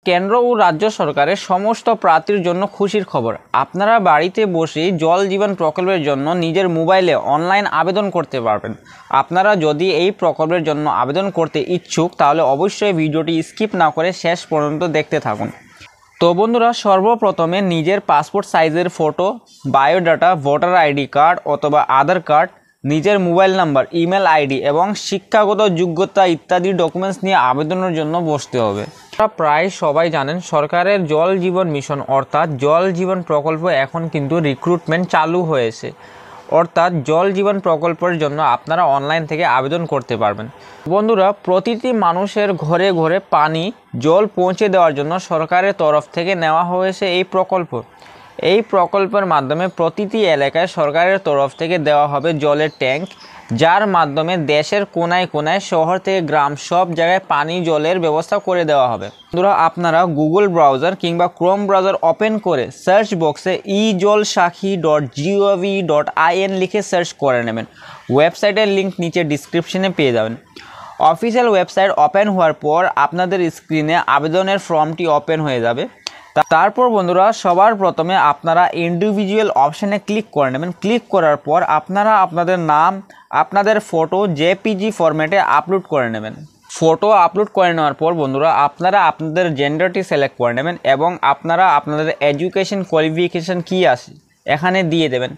কেন্দ্র ও রাজ্য সরকারের সমস্ত প্রার্থীর জন্য খুশির খবর। আপনারা বাড়িতে বসেই জল জীবন প্রকল্পের জন্য নিজের মোবাইলে অনলাইন আবেদন করতে পারবেন। আপনারা যদি এই প্রকল্পের জন্য আবেদন করতে ইচ্ছুক তাহলে অবশ্যই ভিডিওটি স্কিপ না করে শেষ পর্যন্ত দেখতে থাকুন। তো বন্ধুরা, সর্বপ্রথমে নিজের পাসপোর্ট সাইজের photo, biodata, voter ID card অথবা আধার কার্ড, নিজের মোবাইল নাম্বার, ইমেল আইডি এবং শিক্ষাগত যোগ্যতা ইত্যাদি ডকুমেন্টস নিয়ে আবেদনের জন্য বসতে হবে। প্রায় সবাই জানেন সরকারের জল জীবন মিশন অর্থাৎ জল জীবন প্রকল্প এখন কিন্তু রিক্রুটমেন্ট চালু হয়েছে। অর্থাৎ জল জীবন প্রকল্পের জন্য আপনারা অনলাইন থেকে আবেদন করতে পারবেন। বন্ধুরা, প্রতিটি মানুষের ঘরে ঘরে পানি জল পৌঁছে দেওয়ার জন্য সরকারের তরফ থেকে নেওয়া হয়েছে এই প্রকল্প। এই প্রকল্পের মাধ্যমে প্রতিটি এলাকায় সরকারের তরফ থেকে দেওয়া হবে জলের ট্যাঙ্ক, যার মাধ্যমে দেশের কোনায় কোনায় শহর থেকে গ্রাম সব জায়গায় পানি জলের ব্যবস্থা করে দেওয়া হবে। বন্ধুরা, আপনারা গুগল ব্রাউজার কিংবা ক্রোম ব্রাউজার ওপেন করে সার্চ বক্সে ejalsakhi.gov.in লিখে সার্চ করে নেবেন। ওয়েবসাইটের লিঙ্ক নিচে ডিসক্রিপশনে পেয়ে যাবেন। অফিসিয়াল ওয়েবসাইট ওপেন হওয়ার পর আপনাদের স্ক্রিনে আবেদনের ফর্মটি ওপেন হয়ে যাবে। তারপর বন্ধুরা, সবার প্রথমে আপনারা ইন্ডিভিজুয়াল অপশানে ক্লিক করে নেবেন। ক্লিক করার পর আপনারা আপনাদের নাম, আপনাদের ফটো জেপিজি ফরম্যাটে আপলোড করে নেবেন। ফটো আপলোড করে নেওয়ার পর বন্ধুরা, আপনারা আপনাদের জেন্ডারটি সিলেক্ট করে নেবেন এবং আপনারা আপনাদের এডুকেশন কোয়ালিফিকেশান কী আছে এখানে দিয়ে দেবেন।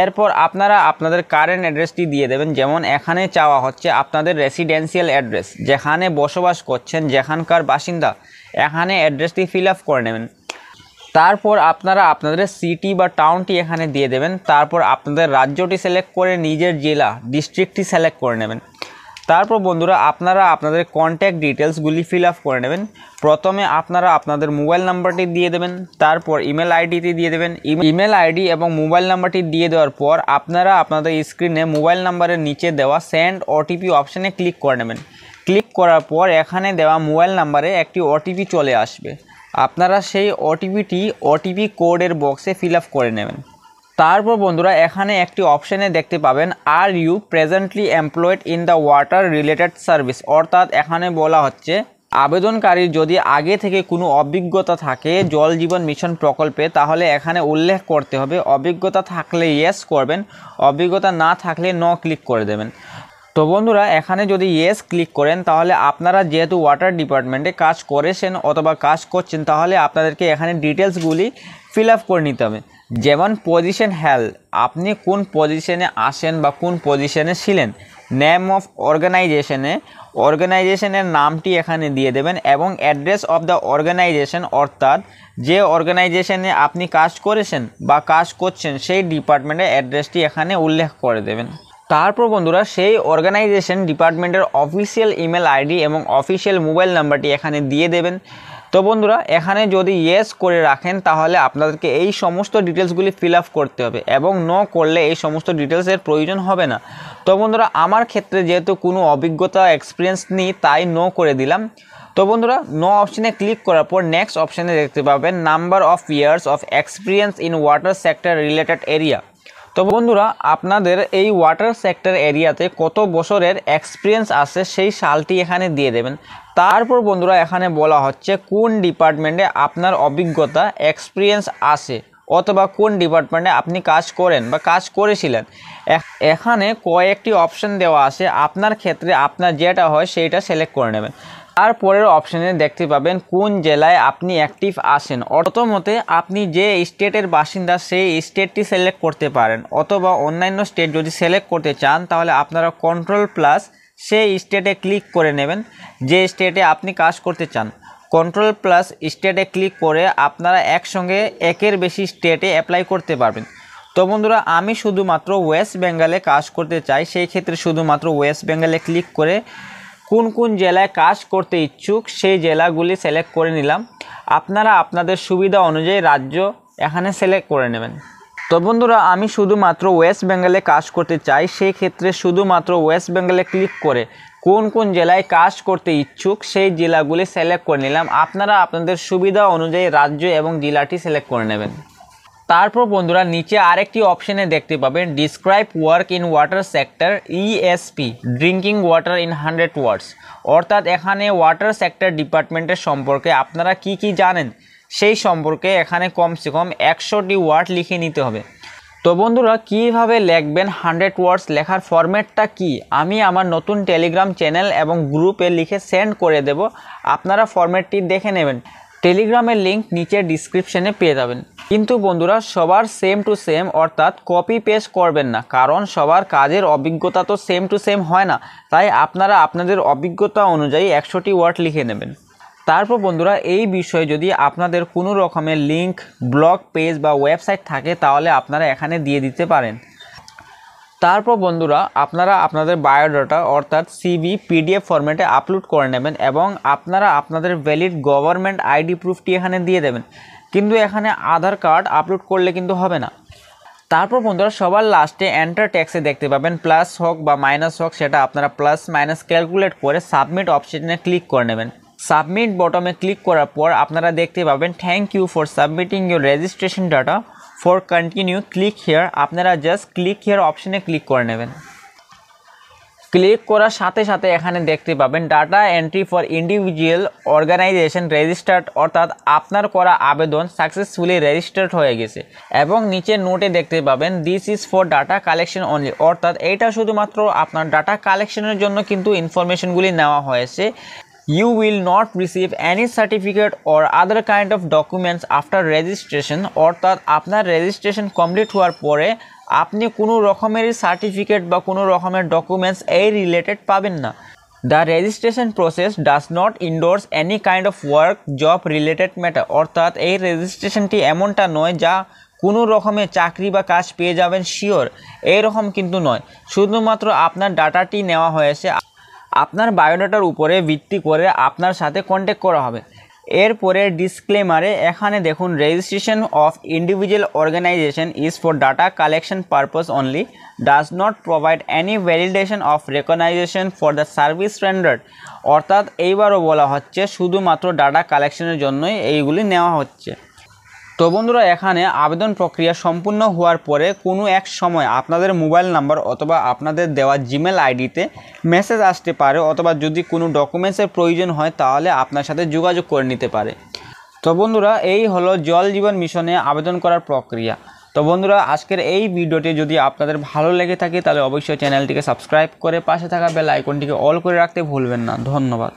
এরপর আপনারা আপনাদের কারেন্ট অ্যাড্রেসটি দিয়ে দেবেন। যেমন এখানে চাওয়া হচ্ছে আপনাদের রেসিডেন্সিয়াল অ্যাড্রেস, যেখানে বসবাস করছেন, যেখানকার বাসিন্দা, এখানে অ্যাড্রেসটি ফিল আপ করে নেবেন। তারপর আপনারা আপনাদের সিটি বা টাউনটি এখানে দিয়ে দেবেন। তারপর আপনাদের রাজ্যটি সিলেক্ট করে নিজের জেলা ডিস্ট্রিক্টটি সিলেক্ট করে নেবেন। তারপর বন্ধুরা, আপনারা আপনাদের কন্ট্যাক্ট ডিটেলসগুলি ফিল আপ করে নেবেন। প্রথমে আপনারা আপনাদের মোবাইল নাম্বারটি দিয়ে দেবেন, তারপর ইমেল আইডিটি দিয়ে দেবেন। ইমেল আইডি এবং মোবাইল নাম্বারটি দিয়ে দেওয়ার পর আপনারা আপনাদের স্ক্রিনে মোবাইল নাম্বারের নিচে দেওয়া সেন্ড ওটিপি অপশানে ক্লিক করে নেবেন। ক্লিক করার পর এখানে দেওয়া মোবাইল নাম্বারে একটি ওটিপি চলে আসবে। আপনারা সেই ওটিপি কোডের বক্সে ফিল আপ করে নেবেন। তারপর বন্ধুরা, এখানে একটি অপশানে দেখতে পাবেন are you presently employed in the water related service. অর্থাৎ এখানে বলা হচ্ছে আবেদনকারীর যদি আগে থেকে কোনো অভিজ্ঞতা থাকে জল জীবন মিশন প্রকল্পে তাহলে এখানে উল্লেখ করতে হবে। অভিজ্ঞতা থাকলে ইয়েস করবেন, অভিজ্ঞতা না থাকলে নো ক্লিক করে দেবেন। তো বন্ধুরা, এখানে যদি ইয়েস ক্লিক করেন তাহলে আপনারা যেহেতু ওয়াটার ডিপার্টমেন্টে কাজ করেছেন অথবা কাজ করছেন তাহলে আপনাদেরকে এখানে ডিটেলসগুলি ফিল আপ করে নিতে হবে। যেমন পজিশন হেল্ড, আপনি কোন পজিশনে আসেন বা কোন পজিশনে ছিলেন। নেম অফ অর্গানাইজেশনের নামটি এখানে দিয়ে দেবেন এবং অ্যাড্রেস অফ দ্য অর্গানাইজেশন, অর্থাৎ যে অর্গানাইজেশনে আপনি কাজ করেছেন বা কাজ করছেন সেই ডিপার্টমেন্টের অ্যাড্রেসটি এখানে উল্লেখ করে দেবেন। তারপর বন্ধুরা, সেই অর্গানাইজেশন ডিপার্টমেন্টের অফিসিয়াল ইমেল আইডি এবং অফিসিয়াল মোবাইল নাম্বারটি এখানে দিয়ে দেবেন। তো বন্ধুরা, এখানে যদি ইয়েস করে রাখেন তাহলে আপনাদেরকে এই সমস্ত ডিটেলসগুলি ফিল আপ করতে হবে এবং নো করলে এই সমস্ত ডিটেলসের প্রয়োজন হবে না। তো বন্ধুরা, আমার ক্ষেত্রে যেহেতু কোনো অভিজ্ঞতা এক্সপিরিয়েন্স নেই তাই নো করে দিলাম। তো বন্ধুরা, নো অপশানে ক্লিক করার পর নেক্সট অপশানে দেখতে পাবেন number of years of experience in water sector related area. তো বন্ধুরা, আপনাদের এই ওয়াটার সেক্টর এরিয়াতে কত বছরের এক্সপিরিয়েন্স আছে সেই সালটি এখানে দিয়ে দেবেন। তারপর বন্ধুরা, এখানে বলা হচ্ছে কোন ডিপার্টমেন্টে আপনার অভিজ্ঞতা এক্সপিরিয়েন্স আছে অথবা কোন ডিপার্টমেন্টে আপনি কাজ করেন বা কাজ করেছিলেন। এখানে কয়েকটি অপশান দেওয়া আছে, আপনার ক্ষেত্রে আপনার যেটা হয় সেইটা সিলেক্ট করে নেবেন। তারপরের অপশানে দেখতে পাবেন কোন জেলায় আপনি অ্যাক্টিভ আছেন। প্রথমতে আপনি যে স্টেটের বাসিন্দা সেই স্টেটটি সিলেক্ট করতে পারেন, অথবা অন্যান্য স্টেট যদি সিলেক্ট করতে চান তাহলে আপনারা কন্ট্রোল+ সেই স্টেটে ক্লিক করে নেবেন যে স্টেটে আপনি কাজ করতে চান। কন্ট্রোল+ স্টেটে ক্লিক করে আপনারা একসঙ্গে একের বেশি স্টেটে অ্যাপ্লাই করতে পারবেন। তো বন্ধুরা, আমি শুধুমাত্র ওয়েস্ট বেঙ্গলে কাজ করতে চাই, সেই ক্ষেত্রে শুধুমাত্র ওয়েস্ট বেঙ্গলে ক্লিক করে কোন কোন জেলায় কাজ করতে ইচ্ছুক সেই জেলাগুলি সিলেক্ট করে নিলাম। আপনারা আপনাদের সুবিধা অনুযায়ী রাজ্য এখানে সিলেক্ট করে নেবেন। তো বন্ধুরা, আমি শুধুমাত্র ওয়েস্ট বেঙ্গলে কাজ করতে চাই, সেই ক্ষেত্রে শুধুমাত্র ওয়েস্ট বেঙ্গলে ক্লিক করে কোন কোন জেলায় কাজ করতে ইচ্ছুক সেই জেলাগুলি সিলেক্ট করে নিলাম। আপনারা আপনাদের সুবিধা অনুযায়ী রাজ্য এবং জেলাটি সিলেক্ট করে নেবেন। তারপর বন্ধুরা নিচে আরেকটি অপশনে দেখতে পাবেন describe work in water sector ESP drinking water in 100 ওয়ার্ডস, অর্থাৎ এখানে ওয়াটার সেক্টর ডিপার্টমেন্টের সম্পর্কে আপনারা কি কি জানেন সেই সম্পর্কে এখানে কমসে কম 100টি ওয়ার্ড লিখে নিতে হবে। তো বন্ধুরা কিভাবে লিখবেন 100 ওয়ার্ডস লেখার ফরম্যাটটা কি আমি আমার নতুন টেলিগ্রাম চ্যানেল এবং গ্রুপে লিখে সেন্ড করে দেব, আপনারা ফরম্যাটটি দেখে নেবেন। টেলিগ্রামের লিঙ্ক নিচে ডিসক্রিপশনে পেয়ে যাবেন। কিন্তু বন্ধুরা সবার সেম টু সেম অর্থাৎ কপি পেস্ট করবেন না, কারণ সবার কাজের অভিজ্ঞতা তো সেম টু সেম হয় না, তাই আপনারা আপনাদের অভিজ্ঞতা অনুযায়ী 100টি ওয়ার্ড লিখে নেবেন। তারপর বন্ধুরা এই বিষয়ে যদি আপনাদের কোনো রকমের লিঙ্ক ব্লগ পেজ বা ওয়েবসাইট থাকে তাহলে আপনারা এখানে দিয়ে দিতে পারেন। তারপর বন্ধুরা আপনারা আপনাদের বায়োডাটা অর্থাৎ সিভি পিডিএফ ফরম্যাটে আপলোড করে নেবেন এবং আপনারা আপনাদের ভ্যালিড গভর্নমেন্ট আইডি প্রুফটি এখানে দিয়ে দেবেন, কিন্তু এখানে আধার কার্ড আপলোড করলে কিন্তু হবে না। তারপর বন্ধুরা সবার লাস্টে এন্টার ট্যাক্সে দেখতে পাবেন প্লাস হোক বা মাইনাস হোক, সেটা আপনারা প্লাস মাইনাস ক্যালকুলেট করে সাবমিট অপশনে ক্লিক করে নেবেন। সাবমিট বটমে ক্লিক করার পর আপনারা দেখতে পাবেন thank you for submitting your registration data for continue click here, আপনারা জাস্ট ক্লিক হিয়ার অপশনে ক্লিক করে নেবেন। ক্লিক করার সাথে সাথে এখানে দেখতে পাবেন data entry for individual organisation registered, অর্থাৎ আপনার করা আবেদন সাকসেসফুলি রেজিস্টার্ড হয়ে গেছে এবং নিচে নোটে দেখতে পাবেন this is for data collection only, অর্থাৎ এইটা শুধুমাত্র আপনার ডাটা কালেকশনের জন্য কিন্তু ইনফরমেশনগুলি নেওয়া হয়েছে। You will not receive any certificate or other kind of documents after registration, অর্থাৎ আপনার রেজিস্ট্রেশন কমপ্লিট হওয়ার পরে আপনি কোনো রকমের সার্টিফিকেট বা কোনো রকমের ডকুমেন্টস এই রিলেটেড পাবেন না। The registration process does not endorse any kind of work job related matter, অর্থাৎ এই রেজিস্ট্রেশনটি এমনটা নয় যা কোনো রকমের চাকরি বা কাজ পেয়ে যাবেন শিওর, এইরকম কিন্তু নয়, শুধুমাত্র আপনার ডাটাটি নেওয়া হয়েছে, আপনার বায়োডাটার উপরে ভিত্তি করে আপনার সাথে কন্ট্যাক্ট করা হবে। এরপরে ডিসক্লেমারে এখানে দেখুন registration of individual organisation is for data collection purpose only, does not provide any validation of recognition for the service rendered, অর্থাৎ এইবারও বলা হচ্ছে শুধুমাত্র ডাটা কালেকশনের জন্যই এইগুলি নেওয়া হচ্ছে। তো বন্ধুরা এখানে আবেদন প্রক্রিয়া সম্পূর্ণ হওয়ার পরে কোনো এক সময় আপনাদের মোবাইল নাম্বার অথবা আপনাদের দেওয়া জিমেল আইডিতে মেসেজ আসতে পারে, অথবা যদি কোনো ডকুমেন্টসের প্রয়োজন হয় তাহলে আপনার সাথে যোগাযোগ করে নিতে পারে। তো বন্ধুরা এই হলো জল জীবন মিশনে আবেদন করার প্রক্রিয়া। তো বন্ধুরা আজকের এই ভিডিওটি যদি আপনাদের ভালো লেগে থাকে তাহলে অবশ্যই চ্যানেলটিকে সাবস্ক্রাইব করে পাশে থাকা বেল আইকনটিকে অল করে রাখতে ভুলবেন না। ধন্যবাদ।